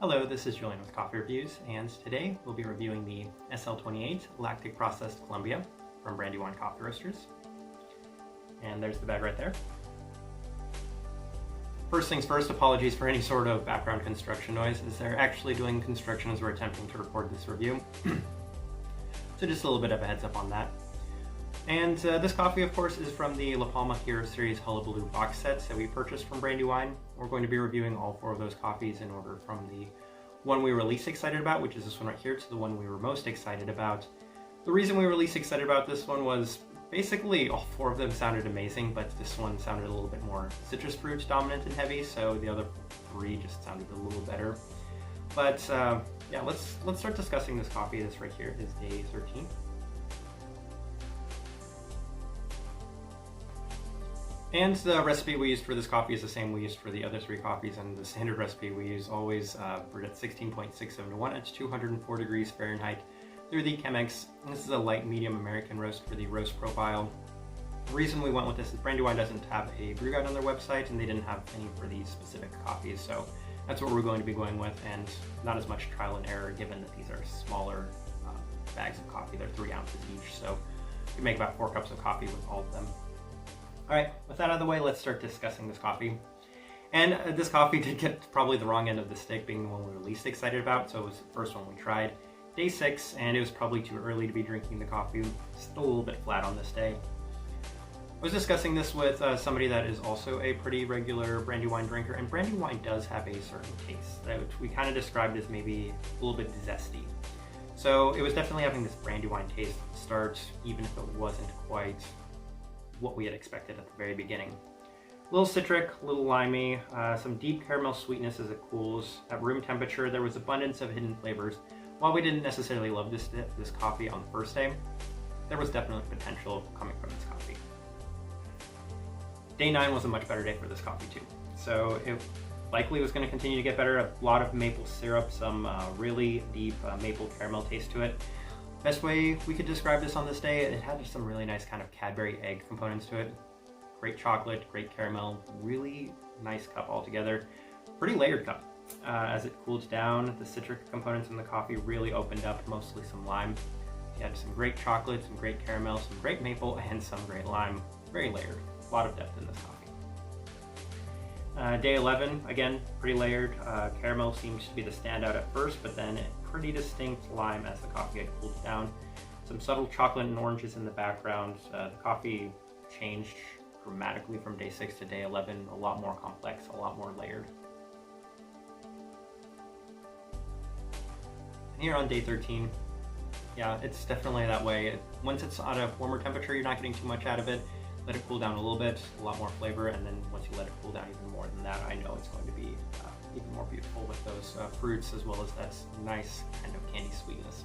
Hello, this is Julian with Coffee Reviews, and today we'll be reviewing the SL28 Lactic Processed Colombia from Brandywine Coffee Roasters. And there's the bag right there. First things first, apologies for any sort of background construction noise, as they're actually doing construction as we're attempting to record this review. So just a little bit of a heads up on that. And this coffee, of course, is from the La Palma Hero Series Hullabaloo box sets that we purchased from Brandywine. We're going to be reviewing all four of those coffees in order from the one we were least excited about, which is this one right here, to the one we were most excited about. The reason we were least excited about this one was basically all four of them sounded amazing, but this one sounded a little bit more citrus fruit dominant and heavy, so the other three just sounded a little better. But yeah, let's start discussing this coffee. This right here is day 13. And the recipe we used for this coffee is the same we used for the other three coffees, and the standard recipe we use always brewed at 16.67 to 1 at 204 degrees Fahrenheit through the Chemex. This is a light medium American roast for the roast profile. The reason we went with this is Brandywine doesn't have a brew guide on their website, and they didn't have any for these specific coffees, so that's what we're going to be going with, and not as much trial and error given that these are smaller bags of coffee. They're 3 ounces each, so you make about 4 cups of coffee with all of them. Alright, with that out of the way, let's start discussing this coffee. And this coffee did get probably the wrong end of the stick, being the one we were least excited about, so it was the first one we tried. Day 6, and it was probably too early to be drinking the coffee. Still a little bit flat on this day. I was discussing this with somebody that is also a pretty regular Brandywine drinker, and Brandywine does have a certain taste that we kind of described as maybe a little bit zesty. So it was definitely having this Brandywine taste at the start, even if it wasn't quite what we had expected at the very beginning. A little citric, a little limey, some deep caramel sweetness as it cools. At room temperature, there was abundance of hidden flavors. While we didn't necessarily love this coffee on the first day, there was definitely potential coming from this coffee. Day 9 was a much better day for this coffee too. So it likely was going to continue to get better. A lot of maple syrup, some really deep maple caramel taste to it. Best way we could describe this on this day, it had some really nice kind of Cadbury egg components to it. Great chocolate, great caramel, really nice cup altogether. Pretty layered cup. As it cooled down, the citric components in the coffee really opened up, mostly some lime. You had some great chocolate, some great caramel, some great maple, and some great lime. Very layered. A lot of depth in this coffee. Day 11, again, pretty layered. Caramel seems to be the standout at first, but then pretty distinct lime as the coffee had cooled down. Some subtle chocolate and oranges in the background. The coffee changed dramatically from day 6 to day 11. A lot more complex, a lot more layered. And here on day 13, yeah, it's definitely that way. Once it's at a warmer temperature, you're not getting too much out of it. Let it cool down a little bit, a lot more flavor, and then once you let it cool down even more than that, I know it's going to be even more beautiful with those fruits as well as that nice kind of candy sweetness.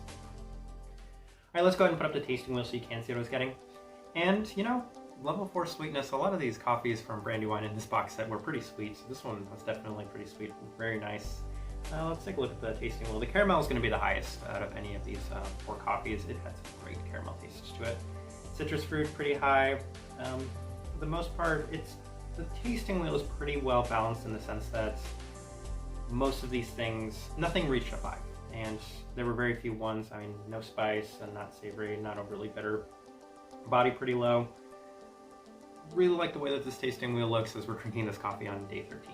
Alright, let's go ahead and put up the tasting wheel so you can see what I was getting. And, you know, level 4 sweetness, a lot of these coffees from Brandywine in this box set were pretty sweet, so this one was definitely pretty sweet, very nice. Let's take a look at the tasting wheel. The caramel is going to be the highest out of any of these 4 coffees. It has some great caramel taste to it. Citrus fruit, pretty high. For the most part, the tasting wheel is pretty well balanced in the sense that most of these things, nothing reached a 5, and there were very few ones. I mean, no spice and not savory, not overly bitter. Body pretty low. Really like the way that this tasting wheel looks as we're drinking this coffee on day 13.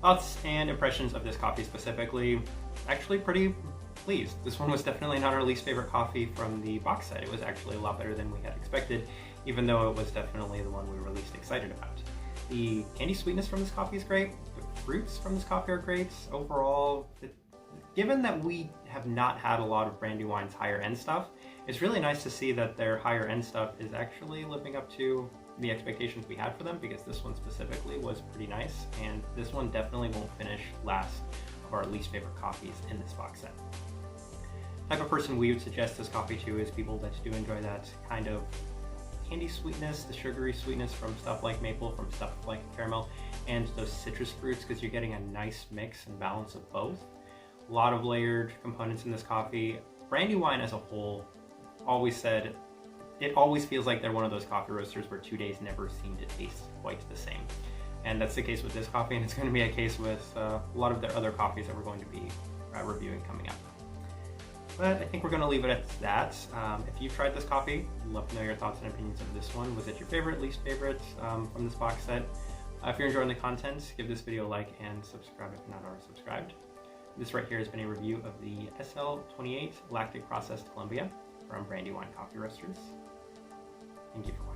Thoughts and impressions of this coffee specifically, actually pretty pleased. This one was definitely not our least favorite coffee from the box set. It was actually a lot better than we had expected, even though it was definitely the one we were least excited about. The candy sweetness from this coffee is great. The fruits from this coffee are great. Overall, given that we have not had a lot of Brandywine's higher end stuff, it's really nice to see that their higher end stuff is actually living up to the expectations we had for them, because this one specifically was pretty nice, and this one definitely won't finish last of our least favorite coffees in this box set. The type of person we would suggest this coffee to is people that do enjoy that kind of candy sweetness, the sugary sweetness from stuff like maple, from stuff like caramel, and those citrus fruits, because you're getting a nice mix and balance of both. A lot of layered components in this coffee. Brandywine as a whole always said it always feels like they're one of those coffee roasters where 2 days never seem to taste quite the same. And that's the case with this coffee, and it's going to be a case with a lot of the other coffees that we're going to be reviewing coming up. But I think we're going to leave it at that. If you've tried this coffee, I'd love to know your thoughts and opinions of this one. Was it your favorite, least favorite from this box set? If you're enjoying the content, give this video a like and subscribe if you're not already subscribed. This right here has been a review of the SL28 Lactic Processed Colombia from Brandywine Coffee Roasters. Thank you for watching.